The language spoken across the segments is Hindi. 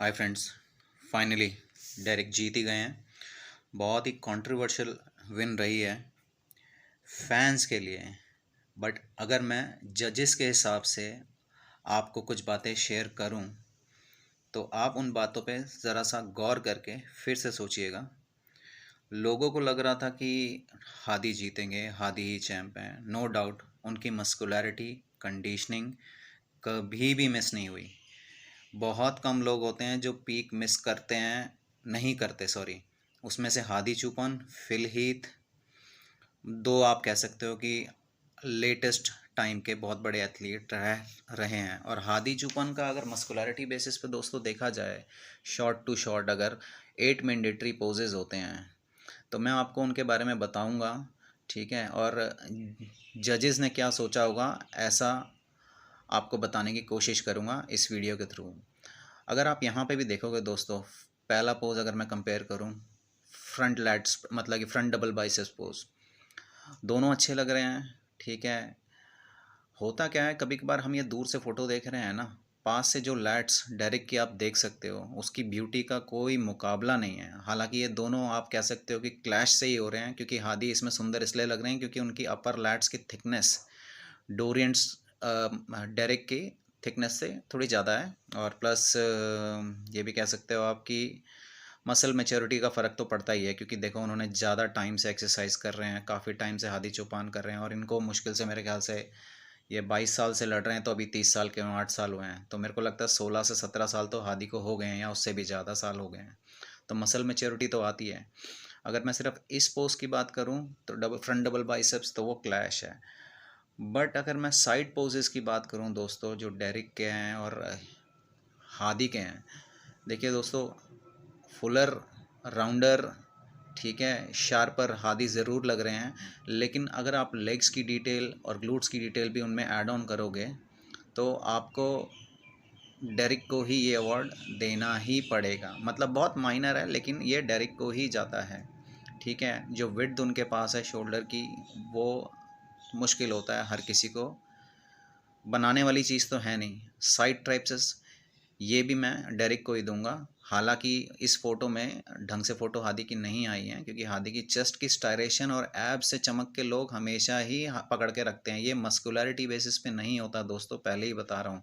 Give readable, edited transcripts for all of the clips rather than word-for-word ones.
हाय फ्रेंड्स, फाइनली डेरिक जीत ही गए हैं। बहुत ही कंट्रोवर्शियल विन रही है फैंस के लिए। बट अगर मैं जजेस के हिसाब से आपको कुछ बातें शेयर करूं तो आप उन बातों पे ज़रा सा गौर करके फिर से सोचिएगा। लोगों को लग रहा था कि हादी जीतेंगे, हादी ही चैंप हैं। नो डाउट उनकी मस्कुलैरिटी, कंडीशनिंग कभी भी मिस नहीं हुई। बहुत कम लोग होते हैं जो पीक मिस करते हैं, नहीं करते सॉरी। उसमें से हादी चुपन, फिल हीथ, दो आप कह सकते हो कि लेटेस्ट टाइम के बहुत बड़े एथलीट रहे हैं। और हादी चुपन का अगर मस्कुलैरिटी बेसिस पे दोस्तों देखा जाए, शॉर्ट टू शॉर्ट अगर 8 मैंडेटरी पोजेज होते हैं तो मैं आपको उनके बारे में बताऊंगा, ठीक है। और जजेस ने क्या सोचा होगा ऐसा आपको बताने की कोशिश करूंगा इस वीडियो के थ्रू। अगर आप यहाँ पे भी देखोगे दोस्तों, पहला पोज अगर मैं कंपेयर करूँ, फ्रंट लैट्स मतलब कि फ्रंट डबल बाइसेप्स पोज, दोनों अच्छे लग रहे हैं, ठीक है। होता क्या है, कभी कभार हम ये दूर से फ़ोटो देख रहे हैं ना, पास से जो लैट्स डेरिक की आप देख सकते हो उसकी ब्यूटी का कोई मुकाबला नहीं है। हालांकि ये दोनों आप कह सकते हो कि क्लैश से ही हो रहे हैं, क्योंकि हादी इसमें सुंदर इसलिए लग रहे हैं क्योंकि उनकी अपर लैट्स की थिकनेस डोरियंट्स डेरिक की थिकनेस से थोड़ी ज़्यादा है। और प्लस ये भी कह सकते हो आप कि मसल मैच्योरिटी का फ़र्क तो पड़ता ही है, क्योंकि देखो उन्होंने ज़्यादा टाइम से एक्सरसाइज कर रहे हैं, काफ़ी टाइम से हादी चौपान कर रहे हैं, और इनको मुश्किल से मेरे ख्याल से ये 22 साल से लड़ रहे हैं, तो अभी 30 साल के 8 साल हुए हैं, तो मेरे को लगता है 16 से 17 साल तो हादी को हो गए हैं, या उससे भी ज़्यादा साल हो गए हैं। तो मसल मैच्योरिटी तो आती है। अगर मैं सिर्फ इस पोज की बात करूं तो फ्रंट डबल बाइसेप्स तो वो क्लैश है। बट अगर मैं साइड पोजेस की बात करूं दोस्तों, जो डेरिक के हैं और हादी के हैं, देखिए दोस्तों, फुलर, राउंडर, ठीक है, शार्पर हादी ज़रूर लग रहे हैं। लेकिन अगर आप लेग्स की डिटेल और ग्लूट्स की डिटेल भी उनमें ऐड ऑन करोगे तो आपको डेरिक को ही ये अवार्ड देना ही पड़ेगा। मतलब बहुत माइनर है लेकिन ये डेरिक को ही जाता है, ठीक है। जो विड्थ उनके पास है शोल्डर की, वो मुश्किल होता है हर किसी को, बनाने वाली चीज़ तो है नहीं। साइड ट्राइप्सेस ये भी मैं डेरिक को ही दूंगा। हालांकि इस फोटो में ढंग से फ़ोटो हादी की नहीं आई है, क्योंकि हादी की चेस्ट की स्टायरेशन और एब से चमक के लोग हमेशा ही पकड़ के रखते हैं। ये मस्कुलैरिटी बेसिस पे नहीं होता दोस्तों, पहले ही बता रहा हूँ।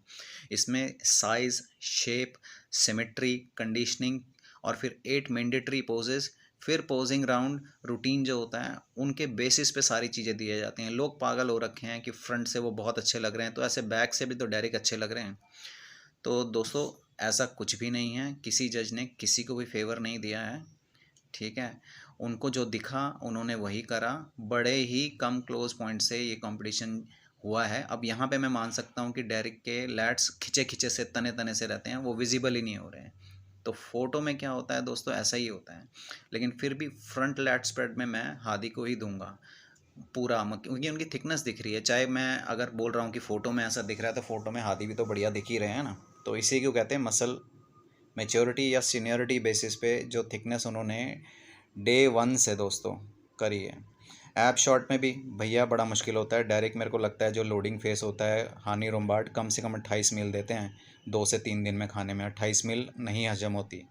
इसमें साइज़, शेप, सिमेट्री, कंडीशनिंग, और फिर 8 मैंडेटरी पोजेस, फिर पोजिंग राउंड रूटीन जो होता है, उनके बेसिस पे सारी चीज़ें दी जाती हैं। लोग पागल हो रखे हैं कि फ्रंट से वो बहुत अच्छे लग रहे हैं, तो ऐसे बैक से भी तो डायरेक्ट अच्छे लग रहे हैं। तो दोस्तों ऐसा कुछ भी नहीं है, किसी जज ने किसी को भी फेवर नहीं दिया है, ठीक है। उनको जो दिखा उन्होंने वही करा। बड़े ही कम क्लोज पॉइंट से ये कंपटीशन हुआ है। अब यहाँ पे मैं मान सकता हूँ कि डेरिक के लैट्स खिंचे खिंचे से, तने तने से रहते हैं, वो विजिबल ही नहीं हो रहे हैं। तो फोटो में क्या होता है दोस्तों, ऐसा ही होता है। लेकिन फिर भी फ्रंट लैट स्प्रेड में मैं हादी को ही दूंगा पूरा, क्योंकि उनकी थिकनेस दिख रही है। चाहे मैं अगर बोल रहा हूँ कि फ़ोटो में ऐसा दिख रहा है, तो फ़ोटो में हादी भी तो बढ़िया दिख ही रहे हैं ना। तो इसी को कहते हैं मसल मैच्योरिटी या सीनियरिटी बेसिस पे जो थिकनेस उन्होंने डे 1 से दोस्तों करी है। ऐप शॉट में भी भैया बड़ा मुश्किल होता है। डायरेक्ट मेरे को लगता है जो लोडिंग फेस होता है, हानी रोम्बार्ड कम से कम 28 मील देते हैं 2 से 3 दिन में खाने में, 28 मील नहीं हजम होती।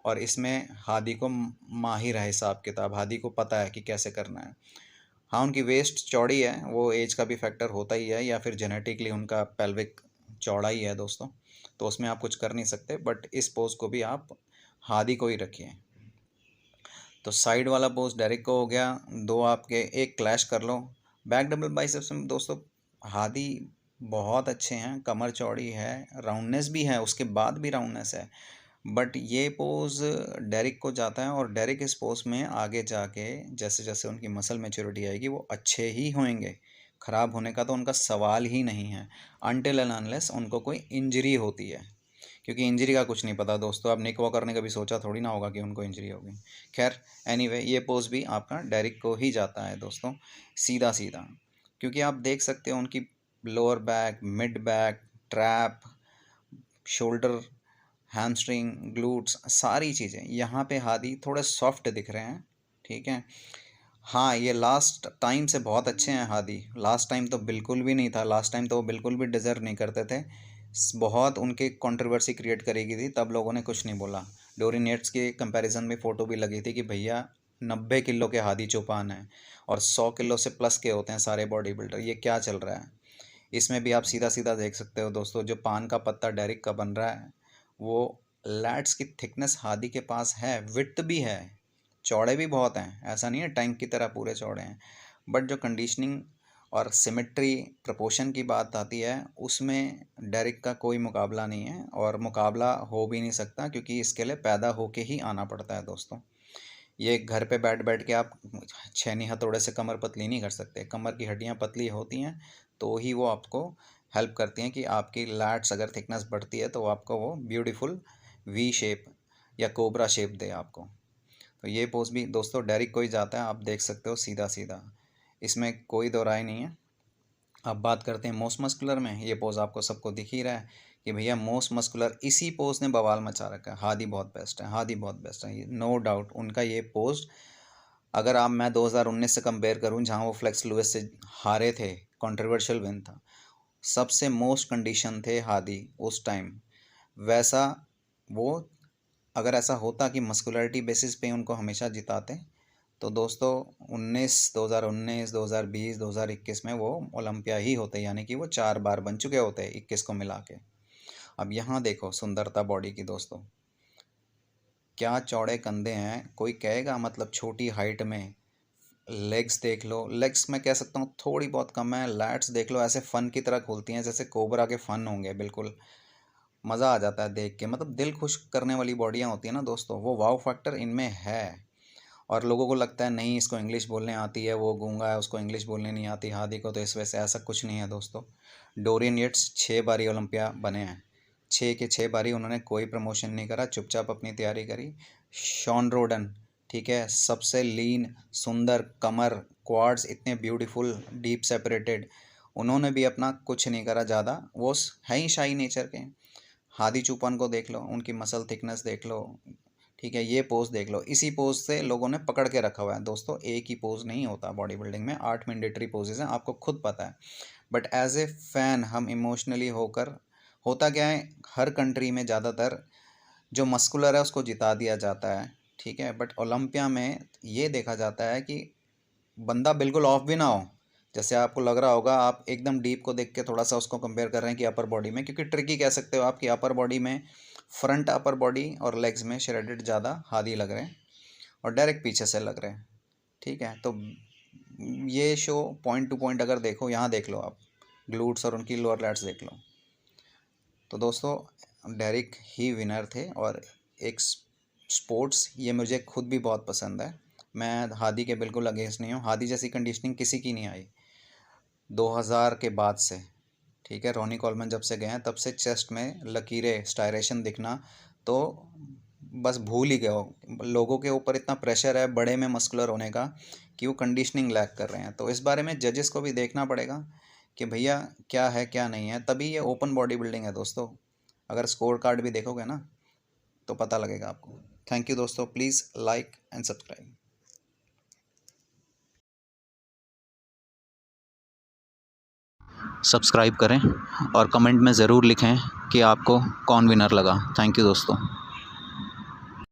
और इसमें हादी को माहिर है हिसाब किताब, हादी को पता है कि कैसे करना है। हाँ, उनकी वेस्ट चौड़ी है, वो एज का भी फैक्टर होता ही है, या फिर जेनेटिकली उनका पेल्विक चौड़ा ही है दोस्तों, तो उसमें आप कुछ कर नहीं सकते। बट इस पोज को भी आप हादी को ही रखिए। तो साइड वाला पोज डेरिक को हो गया, दो आपके एक क्लैश कर लो। बैक डबल बाइसेप्स में दोस्तों हादी बहुत अच्छे हैं, कमर चौड़ी है, राउंडनेस भी है, उसके बाद भी राउंडनेस है। बट ये पोज डेरिक को जाता है, और डेरिक इस पोज में आगे जाके जैसे जैसे उनकी मसल मैच्योरिटी आएगी वो अच्छे ही होंगे। ख़राब होने का तो उनका सवाल ही नहीं है, अनटिल एंड अनलेस उनको कोई इंजरी होती है, क्योंकि इंजरी का कुछ नहीं पता दोस्तों। अब निक वॉकर ने कभी सोचा थोड़ी ना होगा कि उनको इंजरी होगी। खैर एनीवे, ये पोज भी आपका डेरिक को ही जाता है दोस्तों, सीधा सीधा। क्योंकि आप देख सकते हो उनकी lower back, mid back, trap, shoulder, hamstring, glutes, सारी चीज़ें यहाँ पे हादी थोड़े सॉफ्ट दिख रहे हैं, ठीक है। हाँ, ये लास्ट टाइम से बहुत अच्छे हैं हादी, लास्ट टाइम तो बिल्कुल भी नहीं था, लास्ट टाइम तो वो बिल्कुल भी डिज़र्व नहीं करते थे। बहुत उनके कंट्रोवर्सी क्रिएट करेगी थी, तब लोगों ने कुछ नहीं बोला। डोरियन येट्स के कंपैरिजन में फ़ोटो भी लगी थी कि भैया 90 किलो के हादी चौपान है और 100 किलो से प्लस के होते हैं सारे बॉडी बिल्डर, ये क्या चल रहा है। इसमें भी आप सीधा सीधा देख सकते हो दोस्तों, जो पान का पत्ता डेरिक का बन रहा है वो लैट्स की थिकनेस हादी के पास है, विड्थ भी है, चौड़े भी बहुत हैं, ऐसा नहीं है टैंक की तरह पूरे चौड़े हैं। बट जो कंडीशनिंग और सिमेट्री प्रपोर्शन की बात आती है उसमें डेरिक का कोई मुकाबला नहीं है और मुकाबला हो भी नहीं सकता, क्योंकि इसके लिए पैदा होके ही आना पड़ता है दोस्तों। ये घर पे बैठ बैठ के आप छेनी हथौड़े से कमर पतली नहीं कर सकते। कमर की हड्डियाँ पतली होती हैं तो ही वो आपको हेल्प करती हैं कि आपकी लैट्स अगर थिकनेस बढ़ती है तो आपको वो ब्यूटीफुल वी शेप या कोबरा शेप दे आपको। तो ये पोज भी दोस्तों डेरिक को ही जाता है, आप देख सकते हो सीधा सीधा, इसमें कोई दो राय नहीं है। अब बात करते हैं मोस्ट मस्कुलर में। ये पोज आपको सबको दिख ही रहा है कि भैया मोस्ट मस्कुलर इसी पोज ने बवाल मचा रखा है। हादी बहुत बेस्ट है, हादी बहुत बेस्ट है, नो डाउट। उनका ये पोज अगर आप मैं 2019 से कंपेयर करूं जहां वो फ्लेक्स लुइस से हारे थे, कंट्रोवर्शियल विन था, सबसे मोस्ट कंडीशन थे हादी उस टाइम, वैसा वो अगर ऐसा होता कि मस्कुलरिटी बेसिस पे उनको हमेशा जिताते तो दोस्तों 2019, 2020, 2021 में वो ओलंपिया ही होते, यानी कि वो 4 बार बन चुके होते 21 को मिला के। अब यहाँ देखो सुंदरता बॉडी की दोस्तों, क्या चौड़े कंधे हैं, कोई कहेगा मतलब छोटी हाइट में। लेग्स देख लो, लेग्स मैं कह सकता हूँ थोड़ी बहुत कम है। लैट्स देख लो, ऐसे फन की तरह खुलती हैं जैसे कोबरा के फन होंगे, बिल्कुल मज़ा आ जाता है देख के। मतलब दिल खुश करने वाली बॉडियाँ होती हैं ना दोस्तों, वो वाव फैक्टर इनमें है। और लोगों को लगता है नहीं इसको इंग्लिश बोलने आती है, वो गूंगा है उसको इंग्लिश बोलने नहीं आती हादी को, तो इस वजह से ऐसा कुछ नहीं है दोस्तों। डोरियन येट्स 6 बारी ओलंपिया बने हैं, 6 के 6 बारी उन्होंने कोई प्रमोशन नहीं करा, चुपचाप अपनी तैयारी करी। शॉन रोडन, ठीक है, सबसे लीन, सुंदर कमर, क्वाड्स इतने ब्यूटीफुल डीप सेपरेटेड, उन्होंने भी अपना कुछ नहीं करा ज़्यादा, वो है ही शाही नेचर के। हादी चौपान को देख लो, उनकी मसल थिकनेस देख लो, ठीक है, ये पोज देख लो, इसी पोज से लोगों ने पकड़ के रखा हुआ है दोस्तों। एक ही पोज नहीं होता बॉडी बिल्डिंग में, 8 मैंडेटरी पोजेज हैं, आपको खुद पता है। बट एज ए फैन हम इमोशनली होकर, होता क्या है हर कंट्री में ज़्यादातर जो मस्कुलर है उसको जिता दिया जाता है, ठीक है। बट ओलंपिया में ये देखा जाता है कि बंदा बिल्कुल ऑफ भी ना हो। जैसे आपको लग रहा होगा, आप एकदम डीप को देख के थोड़ा सा उसको कंपेयर कर रहे हैं कि अपर बॉडी में, क्योंकि ट्रिकी कह सकते हो आपकी अपर बॉडी में, फ्रंट अपर बॉडी और लेग्स में श्रेडेड ज़्यादा हादी लग रहे हैं और डायरेक्ट पीछे से लग रहे हैं, ठीक है। तो ये शो पॉइंट टू पॉइंट अगर देखो, यहाँ देख लो आप ग्लूट्स और उनकी लोअर लैट्स देख लो। तो दोस्तों डेरिक ही विनर थे। और एक स्पोर्ट्स ये मुझे खुद भी बहुत पसंद है, मैं हादी के बिल्कुल अगेंस्ट नहीं हूँ। हादी जैसी कंडीशनिंग किसी की नहीं आई 2000 के बाद से, ठीक है। रॉनी कॉलमैन जब से गए हैं तब से चेस्ट में लकीरें, स्टायरेशन दिखना तो बस भूल ही गए हो। लोगों के ऊपर इतना प्रेशर है बड़े में मस्कुलर होने का कि वो कंडीशनिंग लैक कर रहे हैं। तो इस बारे में जजेस को भी देखना पड़ेगा कि भैया क्या है क्या नहीं है, तभी ये ओपन बॉडी बिल्डिंग है दोस्तों। अगर स्कोर कार्ड भी देखोगे ना तो पता लगेगा आपको। थैंक यू दोस्तों, please like and subscribe. Subscribe करें और कमेंट में ज़रूर लिखें कि आपको कौन विनर लगा। थैंक यू दोस्तों।